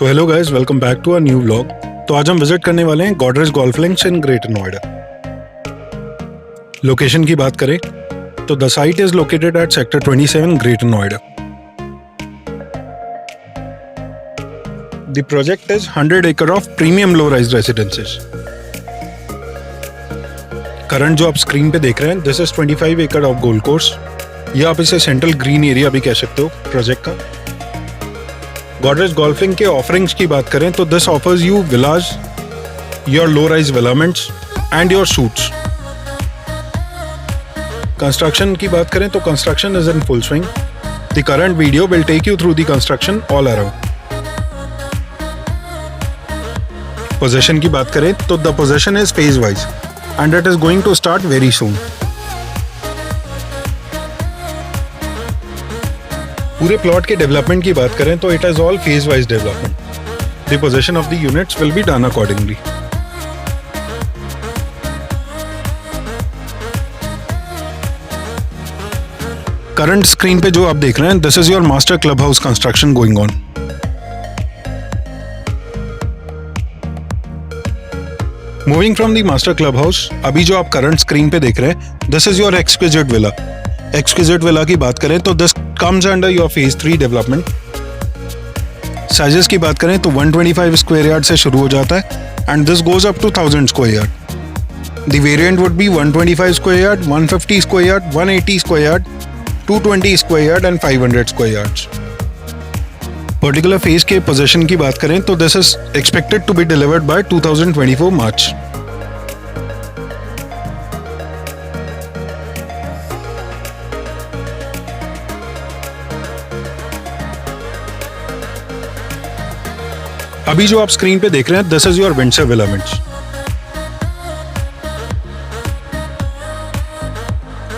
So hello guys, welcome back to a new vlog. तो आज हम विजिट करने वाले हैं Godrej golf links in greater Noida. Location की बात करें तो the site is located at sector 27 greater Noida. The project is 100 acre of premium low rise residences. Current जो आप स्क्रीन पे देख रहे हैं, this is 25 acre of golf course, या आप इसे सेंट्रल ग्रीन एरिया भी कह सकते हो प्रोजेक्ट का। गॉडरेज गोल्फिंग के ऑफरिंग्स की बात करें तो this offers you villas, your low rise villaments and your suites. Construction की बात करें तो construction is in full swing. The current video will take you through the construction all around. Position की बात करें तो the position is phase wise and it is going to start very soon. पूरे plot के development की बात करें तो it is all phase wise development. The position of the units will be done accordingly. Current screen पे जो आप देख रहे हैं, this is your master club house construction going on. Moving from the master club house, अभी जो आप current screen पे देख रहे हैं, this is your exquisite villa. Exquisite villa की बात करें तो this comes under your phase 3 development. Sizes की बात करें तो 125 स्क्वायर यार्ड से शुरू हो जाता है and this goes up to 1000 square yard. The variant would be 125 square yard, 150 square yard, 180 square yard, 220 square yard and 500 square yards. Particular phase के पोजीशन की बात करें तो this is expected to be delivered by 2024 March. अभी जो आप screen पे देख रहे हैं, this is your Windsor villaments.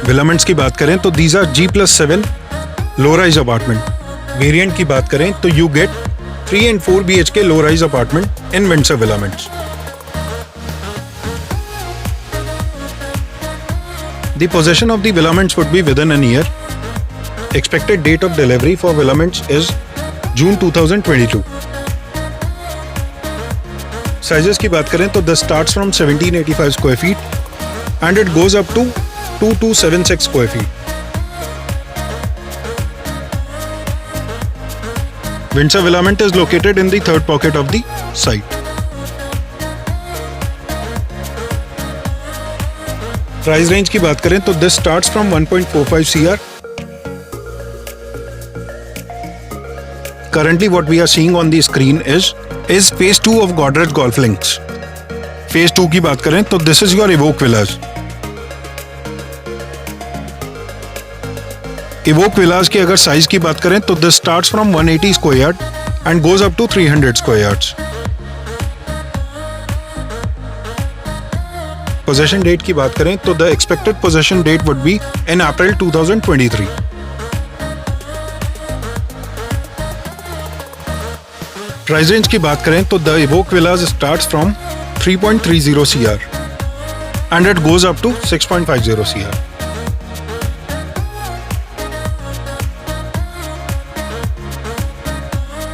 Villaments की बात करें तो these are G+7 low rise apartment. Variant की बात करें तो you get 3 and 4 BHK low rise apartment in Windsor villaments. The position of the villaments would be with in an year. Expected date of delivery for villaments is June 2022। Sizes की बात करें तो this starts from 1785 square feet and it goes up to 2276 square feet. Windsor villament is located in the third pocket of the site. Price range की बात करें तो this starts from 1.45 CR। Currently what we are seeing on the screen is phase 2 of Godrej Golf Links. Phase 2 की बात करें तो this is your Evoque Villas. Evoque Villas की अगर साइज की बात करें तो this starts from 180 square yard and goes up to 300 square yards. Possession date की बात करें तो the expected possession date would be in April 2023. Price range की बात करें तो the Evoque Villas starts from 3.30 CR and it goes up to 6.50 CR।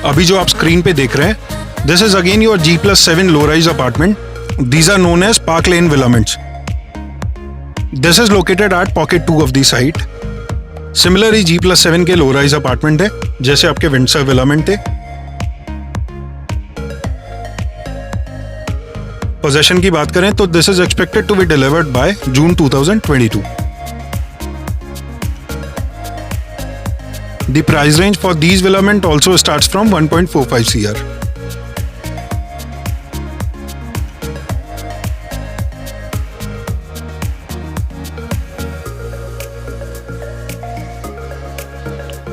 अभी जो आप स्क्रीन पे देख रहे हैं, this is again your G+7 low rise apartment. These are known as Park Lane villaments. This is located at pocket 2 of the site. Similar ही G+7 के लो rise apartment है जैसे आपके विंडसर विलामेंट थे। पोजीशन की बात करें तो this is expected to be delivered by June 2022। The price range for these villament also starts from 1.45 CR।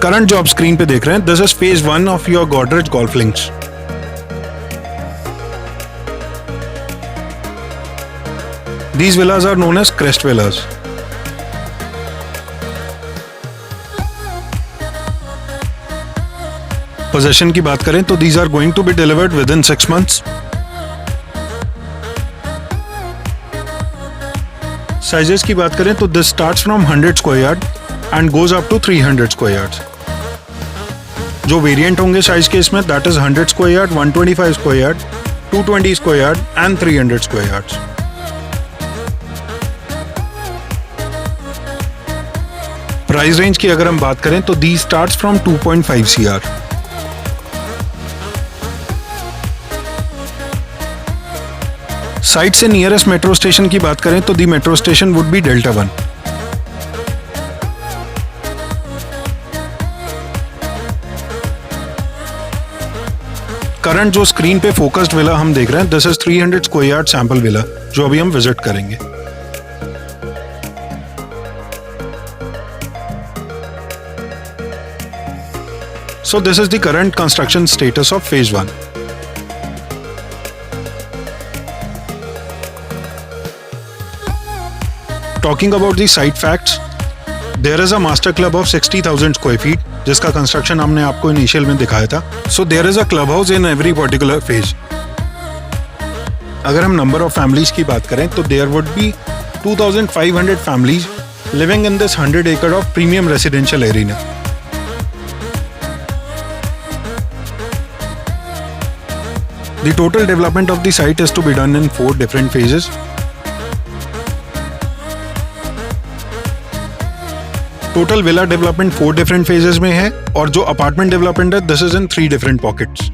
Current जो आप स्क्रीन पे देख रहे हैं, this is phase 1 of your Godrej golf Links. These villas are known as Crest Villas. Possession की बात करें तो these are going to be delivered within 6 months. Sizes की बात करें तो this starts from 100 square yard and goes up to 300 square yards. जो variant होंगे साइज के इसमें, that is 100 square yard, 125 square yard, 220 square yard and 300 square yards. Price range की अगर हम बात करें तो the starts from 2.5 CR। Site से नियरेस्ट मेट्रो स्टेशन की बात करें तो the metro station would be Delta 1। Current जो स्क्रीन पे फोकस्ड विला हम देख रहे हैं, this is 300 square yard sample villa जो अभी हम विजिट करेंगे। So this is the current construction status of phase 1. Talking about the site facts, there is a master club of 60,000 square feet जिसका construction हमने आपको इनिशियल में दिखाया था। So there is a club house in every particular phase. अगर हम number of families की बात करें तो there would be 2,500 families living in this 100 acre of premium residential area. The total development of the site is to be done in 4 different phases. Total villa development 4 different phases में है और जो apartment development है, this is in 3 different pockets.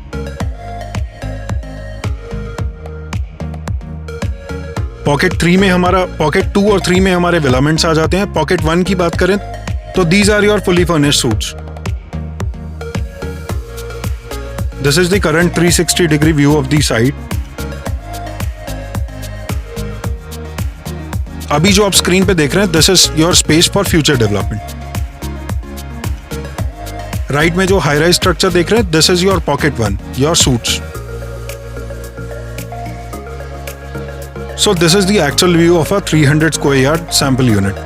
Pocket 3 में हमारा, Pocket 2 और 3 में हमारे villaments आ जाते हैं। Pocket 1 की बात करें तो these are your fully furnished suites. This is the current 360-degree view of the site. अभी जो आप स्क्रीन पे देख रहे हैं, this is your space for future development. Right में जो हाई राइज स्ट्रक्चर देख रहे हैं, this is your pocket 1, your suites. So this is the actual view of a 300 square yard sample unit.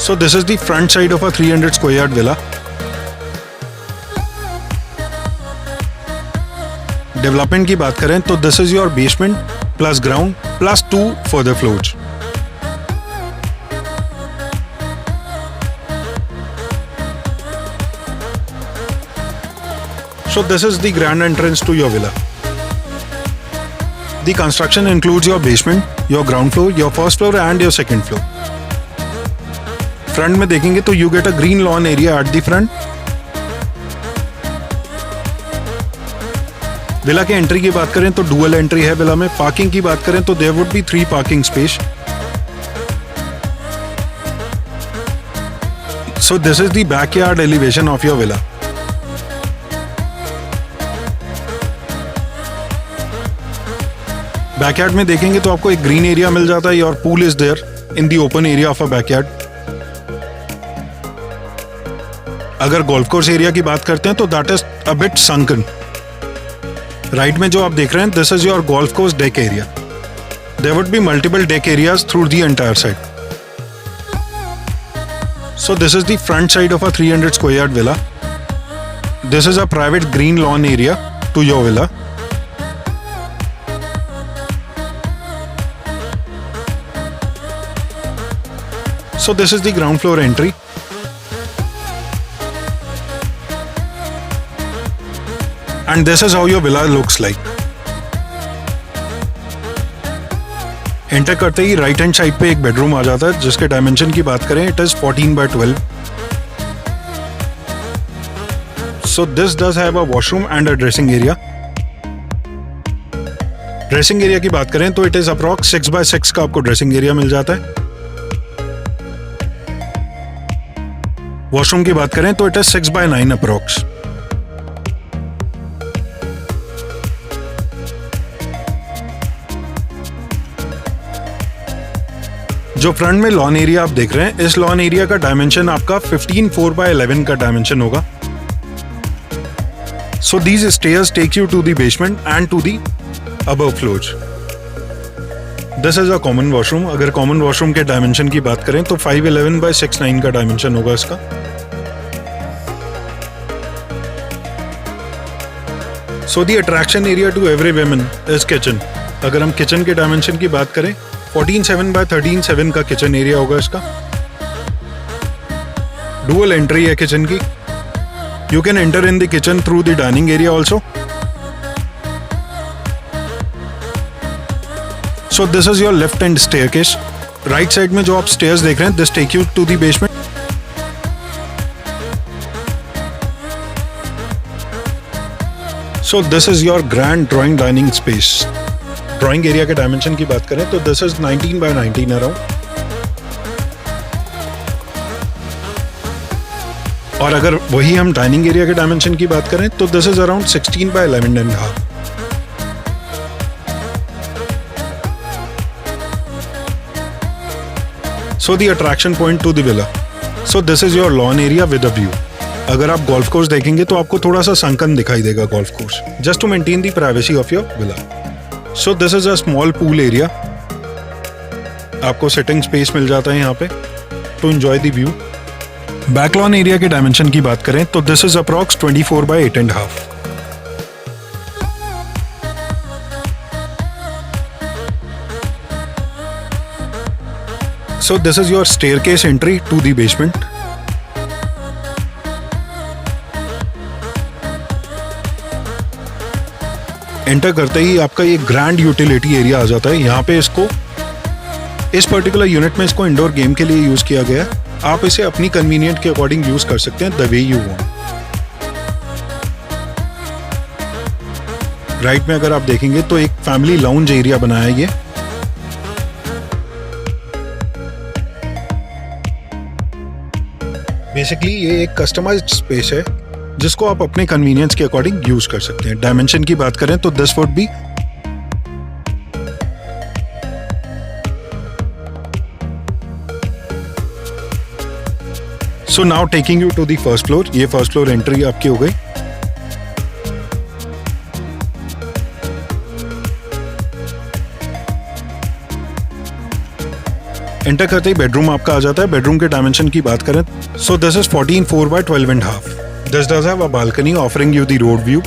So this is the front side of a 300 square yard villa. Development की बात करें तो this is your basement plus ground plus 2 further floors. So this is the grand entrance to your villa. The construction includes your basement, your ground floor, your first floor and your second floor. Front में देखेंगे तो you get a green lawn area at the front. Villa के entry की बात करें तो dual entry है villa में। पार्किंग की बात करें तो there would be 3 parking space. So this is the backyard elevation of your villa. Backyard में देखेंगे तो आपको एक ग्रीन एरिया मिल जाता है। Your pool is there in the open area of a backyard. अगर गोल्फ कोर्स एरिया की बात करते हैं तो that is a bit sunken. Right में जो आप देख रहे हैं, this is your golf course deck area. There would be multiple deck areas through the entire side. So this is the front side of a 300 square yard villa. This is a private green lawn area to your villa. So this is the ground floor entry. And this is how your villa looks like. Enter करते ही right hand side पे एक bedroom आ जाता है जिसके dimension की बात करें, it is 14x12. So this does have a washroom and a dressing area. Dressing area की बात करें तो इट इज अप्रॉक्स 6x6 का आपको ड्रेसिंग एरिया मिल जाता है। वॉशरूम की बात करें तो इट इज 6x9 अप्रॉक्स। जो फ्रंट में लॉन एरिया आप देख रहे हैं, इस लॉन एरिया का डायमेंशन आपका 15 4x11 का डायमेंशन होगा। So these stairs take you to the basement and to the above floors. This is a common washroom. अगर कॉमन वॉशरूम के डायमेंशन की बात करें तो 511x69 का डायमेंशन होगा इसका। So the attraction area to every woman is kitchen. अगर हम किचन के डायमेंशन की बात करें 14.7 by 13.7 का किचन एरिया होगा इसका। डुअल एंट्री है किचन की। You can enter in the kitchen through the dining area also. So this is your left hand staircase. Right side में जो आप स्टेयर्स देख रहे हैं, this take you to the basement. So this is your grand drawing dining space. Drawing area के dimension की बात करें तो दिस इज 19 by 19 अराउंड। और अगर वही हम डाइनिंग एरिया के डायमेंशन की बात करें तो this is around 16 by 11.5। So the attraction point to the villa. So this is your lawn area with a view. अगर आप गोल्फ कोर्स देखेंगे तो आपको थोड़ा सा संकन दिखाई देगा golf course, just to maintain the privacy of your villa. So this is a small pool area. आपको सिटिंग स्पेस मिल जाता है यहाँ पे to enjoy the view. Back lawn area के डायमेंशन की बात करें तो this is approx 24 by 8.5। So this is your staircase entry to the basement. Enter करते ही आपका ये ग्रैंड यूटिलिटी एरिया आ जाता है। यहाँ पे इसको, इस पर्टिकुलर यूनिट में इसको इंडोर गेम के लिए यूज किया गया है। आप इसे अपनी कन्वीनियंट के अकॉर्डिंग यूज कर सकते हैं, the way you want. Right में अगर आप देखेंगे तो एक फैमिली लाउंज एरिया बनाया है ये। बेसिकली ये एक कस्टमाइज्ड स्पेस है जिसको आप अपने कन्वीनियंस के अकॉर्डिंग यूज कर सकते हैं। डायमेंशन की बात करें तो this would be 'So now taking you to the first floor. ये फर्स्ट फ्लोर एंट्री आपकी हो गई। एंटर करते ही बेडरूम आपका आ जाता है। बेडरूम के डायमेंशन की बात करें सो this is 14.4 by 12.5। This does have a balcony offering you the road view.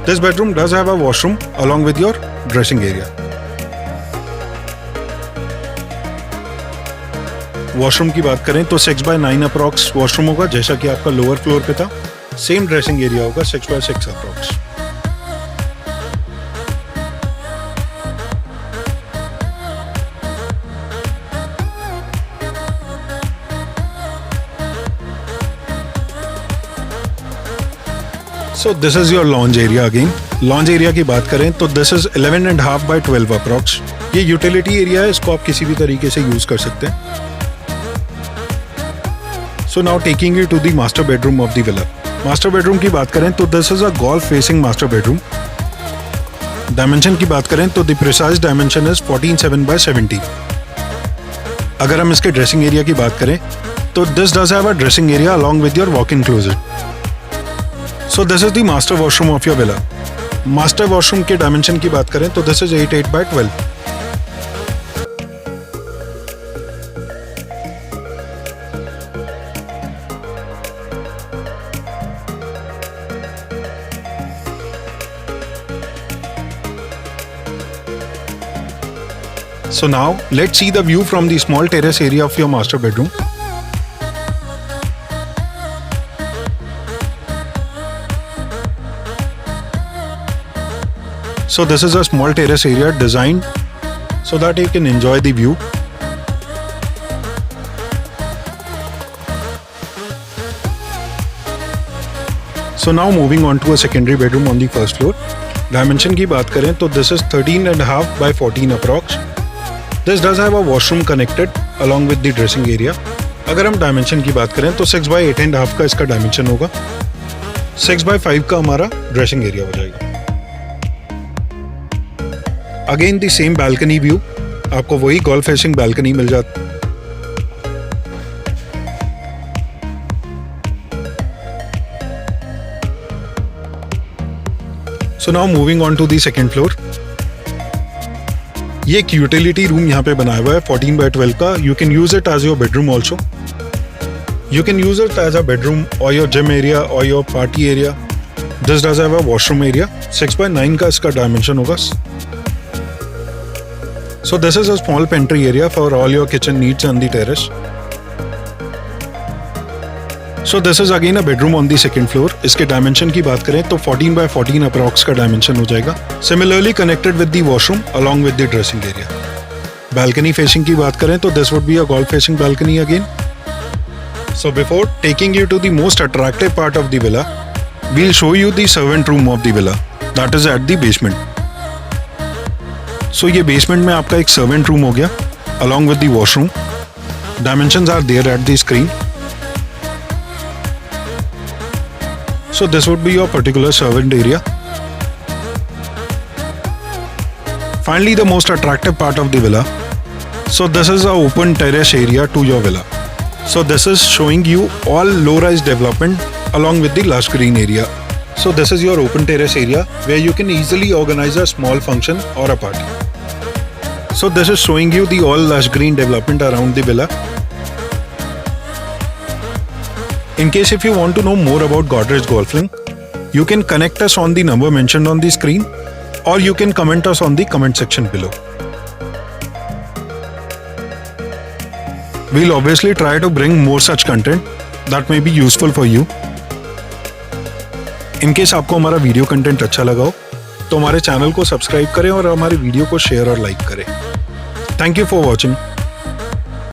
This bedroom does have a washroom along with your dressing area. Washroom की बात करें तो 6 by 9 अप्रॉक्स वॉशरूम होगा, जैसा कि आपका लोअर फ्लोर पे था। सेम ड्रेसिंग एरिया होगा 6 by 6 approx. So this is your lounge area again. Lounge area की बात करें तो दिस इज 11.5 by 12 अप्रॉक्स। ये यूटिलिटी एरिया है, इसको आप किसी भी तरीके से यूज कर सकते हैं। So now taking you to the master bedroom of the villa. Master bedroom की बात करें तो this is a golf facing master bedroom. Dimension की बात करें तो the precise dimension is 14.7 by 17. अगर हम इसके ड्रेसिंग एरिया की बात करें तो this does have a dressing area along with your walk-in closet. So this is the master washroom of your villa. Master washroom के dimension की बात करें तो this is 8 by 12. So now let's see the view from the small terrace area of your master bedroom. So this is a small terrace area designed so that you can enjoy the view. So now moving on to a secondary bedroom on the first floor. Dimension की बात करें तो this is 13.5 by 14 approx. This does have a washroom connected along with the dressing area. अगर हम dimension की बात करें तो 6 by 8.5 का इसका डायमेंशन होगा। 6 by 5 का हमारा ड्रेसिंग एरिया हो जाएगा। Again the same balcony view, आपको वही गोल्फ फेसिंग बैल्कनी मिल जाती। So now moving on to the second floor. ये एक यूटिलिटी रूम यहाँ पे बनाया हुआ है 14 by 12 का। You can use it as your bedroom also. You can use it as a bedroom और योर जिम एरिया और your party area. This does have a washroom area. 6 by 9 का इसका डायमेंशन होगा। So this is a small pantry area for all your kitchen needs on the terrace. So this is again a bedroom on the second floor. इसके dimension की बात करें तो 14 by 14 approx का dimension हो जाएगा. Similarly connected with the washroom along with the dressing area. Balcony facing की बात करें तो this would be a golf facing balcony again. So before taking you to the most attractive part of the villa, we'll show you the servant room of the villa. That is at the basement. So ये basement में आपका एक servant room हो गया along with the washroom. Dimensions are there at the screen. So this would be your particular servant area. Finally, the most attractive part of the villa. So this is an open terrace area to your villa. So this is showing you all low-rise development along with the lush green area. So this is your open terrace area where you can easily organize a small function or a party. So this is showing you the all lush green development around the villa. In case if you want to know more about Godrej Golf Link, you can connect us on the number mentioned on the screen, or you can comment us on the comment section below. We'll obviously try to bring more such content that may be useful for you. In case आपको हमारा video content अच्छा लगा हो तो हमारे channel को subscribe करें और हमारे वीडियो को शेयर और लाइक करें. Thank you for watching.